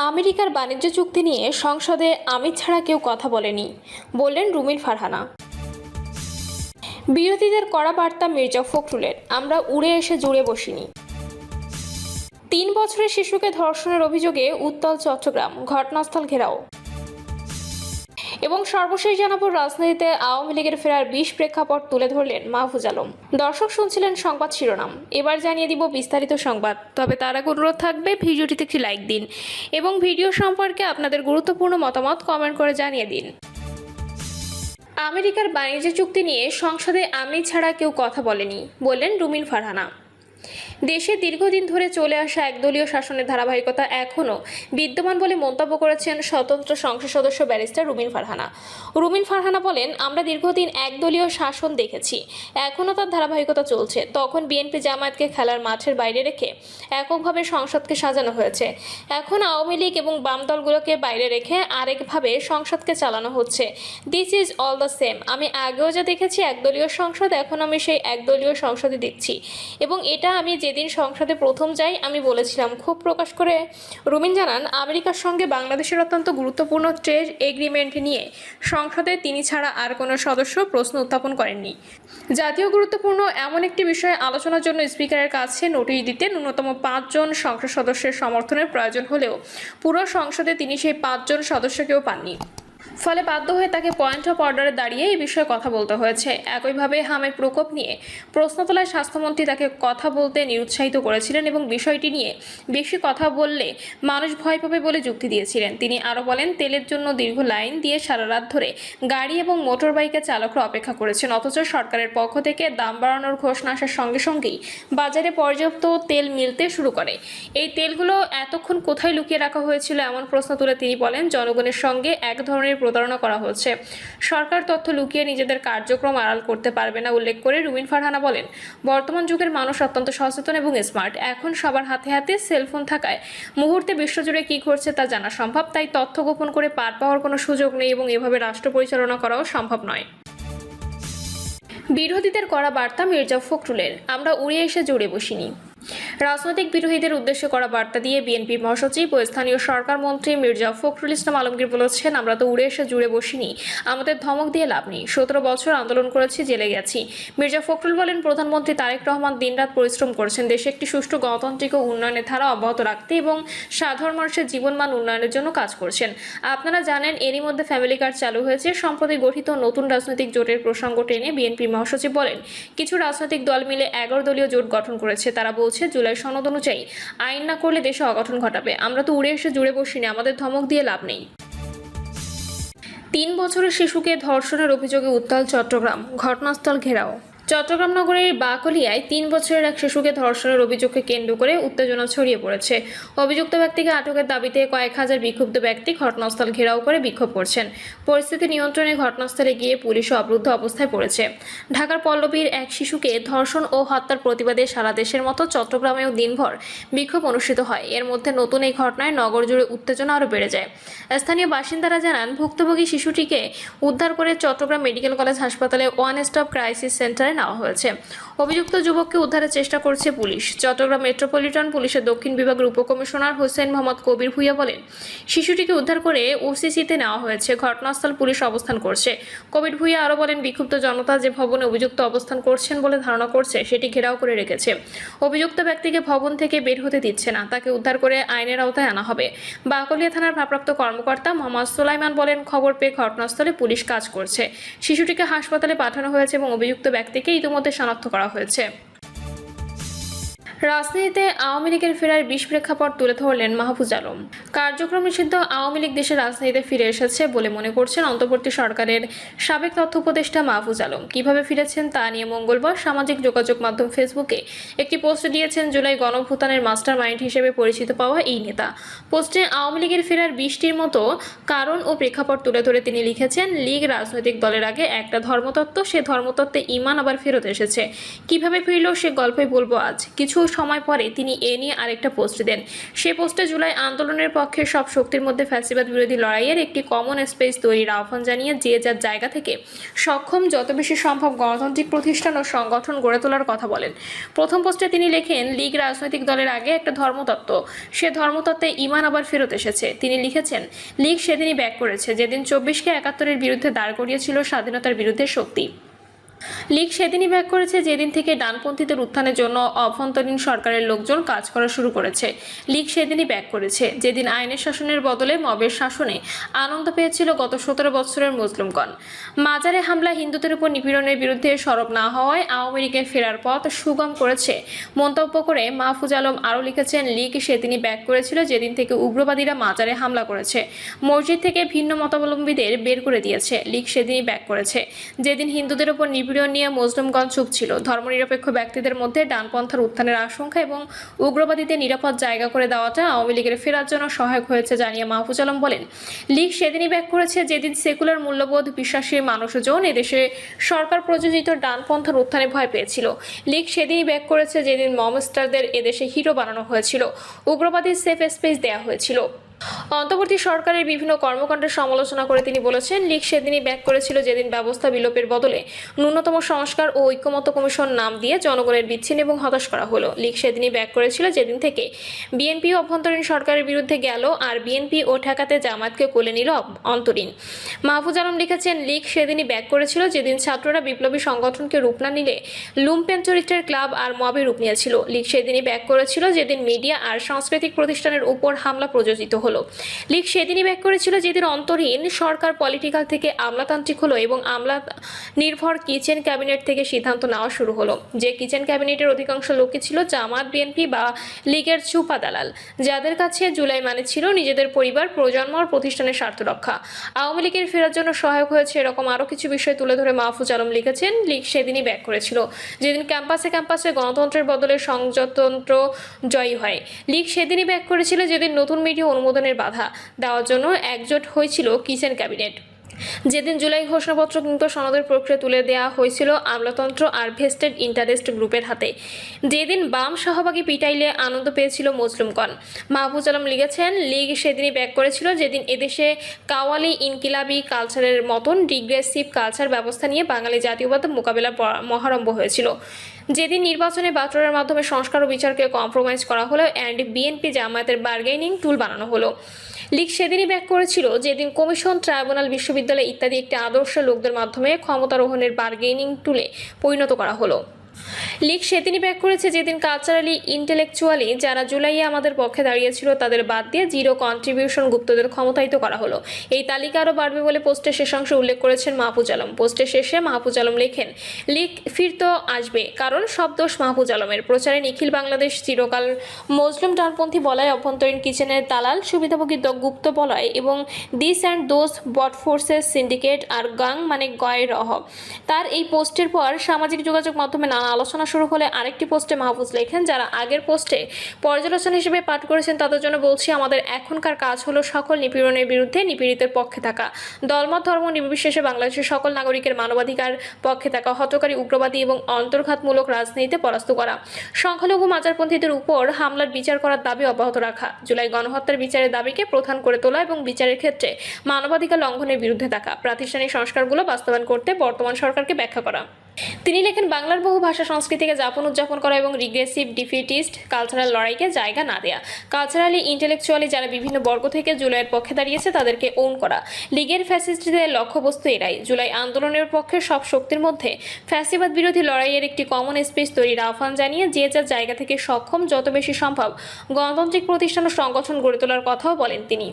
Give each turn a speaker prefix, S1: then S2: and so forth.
S1: আমেরিকার বাণিজ্য চুক্তি নিয়ে সংসদে আমির ছাড়া কেউ কথা বলেনি, বললেন রুমিন ফারহানা। বিরোধীদের কড়া বার্তা মির্জা ফখরুলের, আমরা উড়ে এসে জুড়ে বসিনি। 3 বছরের শিশুকে ধর্ষণের অভিযোগে উত্তাল চট্টগ্রাম, ঘটনাস্থল ঘেরাও। এবং সর্বশেষ জানাবো, রাজনীতিতে আওয়ামী লীগের ফেরার 20 প্রেক্ষাপট তুলে ধরলেন মাহফুজ আলম। দর্শক শুনছিলেন সংবাদ শিরোনাম, এবার জানিয়ে দিব বিস্তারিত সংবাদ। তবে তার আগে অনুরোধ থাকবে ভিডিওটিতে একটি লাইক দিন এবং ভিডিও সম্পর্কে আপনাদের গুরুত্বপূর্ণ মতামত কমেন্ট করে জানিয়ে দিন। আমেরিকার বাণিজ্য চুক্তি নিয়ে সংসদে আমির ছাড়া কেউ কথা বলেনি, বললেন রুমিন ফারহানা। দেশে দীর্ঘদিন ধরে চলে আসা একদলীয় শাসনের ধারাবাহিকতা এখনও বিদ্যমান বলে মন্তব্য করেছেন স্বতন্ত্র সংসদ সদস্য ব্যারিস্টার রুমিন ফারহানা। রুমিন ফারহানা বলেন, আমরা দীর্ঘদিন একদলীয় শাসন দেখেছি, এখনও তার ধারাবাহিকতা চলছে। তখন বিএনপি জামায়াতকে খেলার মাঠের বাইরে রেখে এককভাবে সংসদকে সাজানো হয়েছে, এখন আওয়ামী লীগ এবং বাম দলগুলোকে বাইরে রেখে আরেকভাবে সংসদকে চালানো হচ্ছে। This is all the same. আমি আগেও যা দেখেছি একদলীয় সংসদ, এখন আমি সেই একদলীয় সংসদে দেখছি। এবং এটা আমি যেদিন সংসদে প্রথম যাই আমি বলেছিলাম। ক্ষোভ প্রকাশ করে রুমিন জানান, আমেরিকার সঙ্গে বাংলাদেশের অত্যন্ত গুরুত্বপূর্ণ ট্রেড এগ্রিমেন্ট নিয়ে সংসদে তিনি ছাড়া আর কোনো সদস্য প্রশ্ন উত্থাপন করেননি। জাতীয় গুরুত্বপূর্ণ এমন একটি বিষয়ে আলোচনার জন্য স্পিকারের কাছে নোটিশ দিতে ন্যূনতম 5 জন সংসদ সদস্যের সমর্থনের প্রয়োজন হলেও পুরো সংসদে তিনি সেই 5 জন সদস্যকেও পাননি। ফলে বাধ্য হয়ে তাকে পয়েন্ট অফ অর্ডারে দাঁড়িয়ে এই বিষয়ে কথা বলতে হয়েছে। একইভাবে হামের প্রকোপ নিয়ে প্রশ্ন তোলায় স্বাস্থ্যমন্ত্রী তাকে কথা বলতে নিরুৎসাহিত করেছিলেন এবং বিষয়টি নিয়ে বেশি কথা বললে মানুষ ভয় পাবে বলে যুক্তি দিয়েছিলেন। তিনি আরও বলেন, তেলের জন্য দীর্ঘ লাইন দিয়ে সারা রাত ধরে গাড়ি এবং মোটর বাইকের চালকরা অপেক্ষা করেছেন, অথচ সরকারের পক্ষ থেকে দাম বাড়ানোর ঘোষণা আসার সঙ্গে সঙ্গেই বাজারে পর্যাপ্ত তেল মিলতে শুরু করে। এই তেলগুলো এতক্ষণ কোথায় লুকিয়ে রাখা হয়েছিল, এমন প্রশ্ন তুলে তিনি বলেন, জনগণের সঙ্গে এক ধরনের প্রতারণা করা হচ্ছে। সরকার তথ্য লুকিয়ে নিজেদের কার্যক্রম আড়াল করতে পারবে না উল্লেখ করে রুমিন ফারহানা বলেন, বর্তমান যুগের মানুষ অত্যন্ত সচেতন এবং স্মার্ট। এখন সবার হাতে হাতে সেলফোন থাকায় মুহূর্তে বিশ্বজুড়ে কি ঘটছে তা জানা সম্ভব। তাই তথ্য গোপন করে পার পাওয়ার কোনো সুযোগ নেই এবং এভাবে রাষ্ট্র পরিচালনা করাও সম্ভব নয়। বিরোধীদের করা বার্তা মির্জা ফখরুলের, আমরা উড়ে এসে জুড়ে বসিনি। রাজনৈতিক বিরোধীদের উদ্দেশ্যে করা বার্তা দিয়ে বিএনপি মহাসচিব ও স্থানীয় সরকার মন্ত্রী মির্জা ফখরুল ইসলাম আলমগীর বলেছেন, আমরা তো উড়ে এসে জুড়ে বসিনি, আমাদের ধমক দিয়ে লাভ নেই। 17 বছর আন্দোলন করেছি, জেলে গেছি। মির্জা ফখরুল বলেন, প্রধানমন্ত্রী তারেক রহমান দিনরাত পরিশ্রম করেছেন দেশে একটি সুষ্ঠু গণতান্ত্রিক ও উন্নয়নের ধারা অব্যাহত রাখতে এবং সাধারণ মানুষের জীবনমান উন্নয়নের জন্য কাজ করছেন। আপনারা জানেন, এরই মধ্যে ফ্যামিলি কার্ড চালু হয়েছে। সম্প্রতি গঠিত নতুন রাজনৈতিক জোটের প্রসঙ্গ টেনে বিএনপি মহাসচিব বলেন, কিছু রাজনৈতিক দল মিলে 11 দলীয় জোট গঠন করেছে। তারা বলছে জুলাই সনদ অনুযায়ী আইন না করলে দেশে অঘটন ঘটাবে। আমরা তো উড়ে এসে জুড়ে বসিনি, আমাদের ধমক দিয়ে লাভ নেই। 3 বছরের শিশুকে ধর্ষণের অভিযোগে উত্তাল চট্টগ্রাম, ঘটনাস্থল ঘেরাও। চট্টগ্রাম নগরের বাকলিয়ায় 3 বছরের এক শিশুকে ধর্ষণের অভিযোগকে কেন্দ্র করে উত্তেজনা ছড়িয়ে পড়েছে। অভিযুক্ত ব্যক্তিকে আটকের দাবিতে কয়েক হাজার বিক্ষুব্ধ ব্যক্তি ঘটনাস্থল ঘেরাও করে বিক্ষোভ করছেন। পরিস্থিতি নিয়ন্ত্রণে ঘটনাস্থলে গিয়ে পুলিশও অবরুদ্ধ অবস্থায় পড়েছে। ঢাকার পল্লবীর এক শিশুকে ধর্ষণ ও হত্যার প্রতিবাদে সারা দেশের মতো চট্টগ্রামেও দিনভর বিক্ষোভ অনুষ্ঠিত হয়। এর মধ্যে নতুন এই ঘটনায় নগর জুড়ে উত্তেজনা আরও বেড়ে যায়। স্থানীয় বাসিন্দারা জানান, ভুক্তভোগী শিশুটিকে উদ্ধার করে চট্টগ্রাম মেডিকেল কলেজ হাসপাতালে ওয়ান স্টপ ক্রাইসিস সেন্টারে নেওয়া হয়েছে। অভিযুক্ত যুবককে উদ্ধারের চেষ্টা করছে পুলিশ। চট্টগ্রাম মেট্রোপলিটন পুলিশের দক্ষিণ বিভাগের উপকমিশনার হোসেন মোহাম্মদ কবির ভুইয়া বলেন, শিশুটিকে উদ্ধার করে ওসিসিতে নেওয়া হয়েছে। ঘটনাস্থল পুলিশ অবস্থান করছে। কবির ভুইয়া আরও বলেন, বিক্ষুব্ধ জনতা যে ভবনে অভিযুক্ত অবস্থান করছেন বলে ধারণা করছে সেটি ঘেরাও করে রেখেছে। অভিযুক্ত ব্যক্তিকে ভবন থেকে বের হতে দিচ্ছে না, তাকে উদ্ধার করে আইনের আওতায় আনা হবে। বাকলিয়া থানার ভারপ্রাপ্ত কর্মকর্তা মোহাম্মদ সুলাইমান বলেন, খবর পেয়ে ঘটনাস্থলে পুলিশ কাজ করছে। শিশুটিকে হাসপাতালে পাঠানো হয়েছে এবং অভিযুক্ত ব্যক্তিকে ইতিমধ্যে শনাক্ত করা হয়েছে। রাজনীতিতে আওয়ামী লীগের ফেরার 20 প্রেক্ষাপট তুলে ধরলেন মাহফুজ আলম। কার্যক্রম নিষিদ্ধ আওয়ামী লীগ দেশের রাজনীতিতে ফিরে এসেছে বলে মনে করছেন অন্তর্বর্তী সরকারের সাবেক তথ্য উপদেষ্টা মাহফুজ আলম। কিভাবে ফিরেছেন তা নিয়ে মঙ্গলবার সামাজিক যোগাযোগ মাধ্যম ফেসবুকে একটি পোস্ট দিয়েছেন জুলাই গণঅভ্যুত্থানের মাস্টার মাইন্ড হিসেবে পরিচিত পাওয়া এই নেতা। পোস্টে আওয়ামী লীগের ফেরার 20টির মতো কারণ ও প্রেক্ষাপট তুলে ধরে তিনি লিখেছেন, লীগ রাজনৈতিক দলের আগে একটা ধর্মতত্ত্ব, সে ধর্মতত্ত্বে ঈমান আবার ফেরত এসেছে। কিভাবে ফিরল সে গল্পই বলবো আজ। কিছু সময় পরে তিনি এ নিয়ে আরেকটা পোস্ট দেন। সে পোস্টে জুলাই আন্দোলনের পক্ষে সব শক্তির মধ্যে ফ্যাসিবাদ বিরোধী লড়াইয়ের একটি কমন স্পেস তৈরির আহ্বান জানিয়ে যে যার জায়গা থেকে সক্ষম যত বেশি সম্ভব গণতান্ত্রিক প্রতিষ্ঠান ও সংগঠন গড়ে তোলার কথা বলেন। প্রথম পোস্টে তিনি লেখেন, লীগ রাজনৈতিক দলের আগে একটা ধর্মতত্ত্ব, সে ধর্মতত্ত্বে ঈমান আবার ফেরত এসেছে। তিনি লিখেছেন, লীগ সেদিনই ব্যাক করেছে যেদিন 24কে 71-এর বিরুদ্ধে দাঁড় করিয়েছিল স্বাধীনতার বিরুদ্ধে শক্তি। লীগ সেদিনই ব্যাক করেছে যেদিন থেকে ডানপন্থীদের উত্থানের জন্য অভ্যন্তরীণ সরকারের লোকজন কাজ করা শুরু করেছে। লীগ সেদিনই ব্যাক করেছে যেদিন আইনের শাসনের বদলে মবের শাসনে আনন্দ পেয়েছিল গত 17 বছরের মুসলিমগণ। মাজারে হামলা, হিন্দুদের উপর নিপীড়নের বিরুদ্ধে সরব না হওয়ায় আওয়ামী লীগের ফেরার পথ সুগম করেছে মন্তব্য করে মাহফুজ আলম আরও লিখেছেন, লীগ সেদিনই ব্যাক করেছিল যেদিন থেকে উগ্রবাদীরা মাজারে হামলা করেছে, মসজিদ থেকে ভিন্ন মতাবলম্বীদের বের করে দিয়েছে। লীগ সেদিনই ব্যাক করেছে যেদিন হিন্দুদের উপর নিপীড়ন নিয়ে মুসলিমগণ চুপ ছিল। ধর্মনিরপেক্ষ ব্যক্তিদের মধ্যে ডানপন্থার উত্থানের আশঙ্কা এবং উগ্রবাদীদের নিরাপদ জায়গা করে দেওয়াটা আওয়ামী লীগের ফেরার জন্য সহায়ক হয়েছে জানিয়ে মাহফুজ আলম বলেন, লীগ সেদিনই ব্যাক করেছে যেদিন সেকুলার মূল্যবোধ বিশ্বাসী মানুষজন এদেশে সরকার প্রযোজিত ডানপন্থার উত্থানে ভয় পেয়েছিল। লীগ সেদিনই ব্যাক করেছে যেদিন মবস্টারদের এদেশে হিরো বানানো হয়েছিল, উগ্রবাদী সেফ স্পেস দেওয়া হয়েছিল। অন্তর্বর্তী সরকারের বিভিন্ন কর্মকাণ্ডের সমালোচনা করে তিনি বলেছেন, লীগ সেদিনই ব্যাক করেছিল যেদিন ব্যবস্থা বিলোপের বদলে ন্যূনতম সংস্কার ও ঐক্যমত্য কমিশন নাম দিয়ে জনগণের বিচ্ছিন্ন এবং হতাশ করা হলো। লীগ সেদিনই ব্যাক করেছিল যেদিন থেকে বিএনপি অভ্যন্তরীণ সরকারের বিরুদ্ধে গেল আর বিএনপি ও ঠেকাতে জামায়াতকে কোলে নিল অন্তরীণ। মাহফুজ আলম লিখেছেন, লীগ সেদিনই ব্যাক করেছিল যেদিন ছাত্ররা বিপ্লবী সংগঠনকে রূপ না নিলে লুম্পেন চরিত্রের ক্লাব আর মবে রূপ নিয়েছিল। লীগ সেদিনই ব্যাক করেছিল যেদিন মিডিয়া আর সাংস্কৃতিক প্রতিষ্ঠানের উপর হামলা প্রযোজিত হলো। লীগ সেদিনই ব্যাক করেছিল যেদিন অন্তরীণ সরকার পলিটিক্যাল থেকে আমলাতান্ত্রিক হলো এবং আমলা নির্ভর কিচেন ক্যাবিনেট থেকে সিদ্ধান্ত নেওয়া শুরু হলো। যে কিচেন ক্যাবিনেটের অধিকাংশ লোকই ছিল জামাত, বিএনপি বা লীগের চুপা দালাল, যাদের কাছে জুলাই মানে ছিল নিজেদের পরিবার, প্রজন্ম আর প্রতিষ্ঠানের স্বার্থ রক্ষা। আওয়ামী লীগের ফেরার জন্য সহায়ক হয়েছে এরকম আরও কিছু বিষয় তুলে ধরে মাহফুজ আলম লিখেছেন, লীগ সেদিনই ব্যাক করেছিল যেদিন ক্যাম্পাসে ক্যাম্পাসে গণতন্ত্রের বদলে সংযতন্ত্র জয়ী হয়। লীগ সেদিনই ব্যাক করেছিল যেদিন নতুন মিডিয়া অনুমোদনের বাধা দেওয়ার জন্য একজোট হয়েছিল কিচেন ক্যাবিনেট। যেদিন জুলাই ঘোষণাপত্র কিন্তু সনদের প্রক্রিয়া তুলে দেওয়া হয়েছিল আমলাতন্ত্র আর ভেস্টেড ইন্টারেস্ট গ্রুপের হাতে। যেদিন বাম সহভাগী পিটাইলে আনন্দ পেয়েছিল মুসলিমগণ। মাহফুজ আলম লিখেছেন, লীগ সেদিনই ব্যাক করেছিল যেদিন এদেশে কাওয়ালি ইনকিলাবি কালচারের মতন ডিগ্রেসিভ কালচার ব্যবস্থা নিয়ে বাঙালি জাতীয়বাদ মোকাবেলা মহারম্ভ হয়েছিল। যেদিন নির্বাচনে বাটরের মাধ্যমে সংস্কার ও বিচারকে কম্প্রোমাইজ করা হলো অ্যান্ড বিএনপি জামায়াতের বার্গেনিং টুল বানানো হলো। লীগ সেদিনই ব্যাক করেছিল যেদিন কমিশন, ট্রাইব্যুনাল, বিশ্ববিদ্যালয় ইত্যাদি একটি আদর্শ লোকদের মাধ্যমে ক্ষমতারোহণের বার্গেনিং টুলে পরিণত করা হলো। লীগ সেদিনই ব্যাক করেছে যেদিন কালচারালি, ইন্টেলেকচুয়ালি যারা জুলাইয়ে আমাদের পক্ষে দাঁড়িয়েছিল তাদের বাদ দিয়ে জিরো কন্ট্রিবিউশন গুপ্তদের ক্ষমতায়িত করা হলো। এই তালিকা আরও বাড়বে বলে পোস্টের শেষাংশে উল্লেখ করেছেন মাহফুজ আলম। পোস্টের শেষে মাহফুজ আলম লেখেন, লীগ ফিরতো আসবে, কারণ সব দোষ মাহফুজ আলমের। প্রচারে নিখিল বাংলাদেশ চিরকাল মজলুম ডানপন্থী বলায়, অভ্যন্তরীণ কিচেনের দালাল, সুবিধাভোগী গুপ্ত বলয় এবং this and those bot forces syndicate আর গাং মানে গয় রহ। তার এই পোস্টের পর সামাজিক যোগাযোগ মাধ্যমে নানা আলোচনা শুরু হলে আরেকটি পোস্টে মাহফুজ লেখেন, যারা আগের পোস্টে পর্যালোচনা হিসেবে পাঠ করেছেন তাদের জন্য বলছি, আমাদের এখনকার কাজ হলো সকল নিপীড়নের বিরুদ্ধে নিপীড়িতের পক্ষে থাকা, দলমত ধর্ম নির্বিশেষে বাংলাদেশের সকল নাগরিকের মানবাধিকার পক্ষে থাকা, হত্যকারী, উগ্রবাদী এবং অন্তর্ঘাতমূলক রাজনীতিতে পরাস্ত করা, সংখ্যালঘু মাজারপন্থীদের উপর হামলার বিচার করার দাবি অব্যাহত রাখা, জুলাই গণহত্যার বিচারের দাবিকে প্রধান করে তোলা এবং বিচারের ক্ষেত্রে মানবাধিকার লঙ্ঘনের বিরুদ্ধে থাকা, প্রাতিষ্ঠানিক সংস্কারগুলো বাস্তবায়ন করতে বর্তমান সরকারকে ব্যাখ্যা করা। তিনি লেখেন, বাংলার বহু ভাষা সংস্কৃতিকে যাপন উদযাপন করা এবং রিগ্রেসিভ ডিফিটিস্ট কালচারাল লড়াইকে জায়গা না দেয়া, কালচারালি, ইন্টেলেকচুয়ালি যারা বিভিন্ন বর্গ থেকে জুলাইয়ের পক্ষে দাঁড়িয়েছে তাদেরকে ওন করা, লীগের ফ্যাসিস্টদের লক্ষ্যবস্তু এরাই। জুলাই আন্দোলনের পক্ষে সব শক্তির মধ্যে ফ্যাসিবাদ বিরোধী লড়াইয়ের একটি কমন স্পেস তৈরির আহ্বান জানিয়ে যে যার জায়গা থেকে সক্ষম যত বেশি সম্ভব গণতান্ত্রিক প্রতিষ্ঠান ও সংগঠন গড়ে তোলার কথাও বলেন তিনি।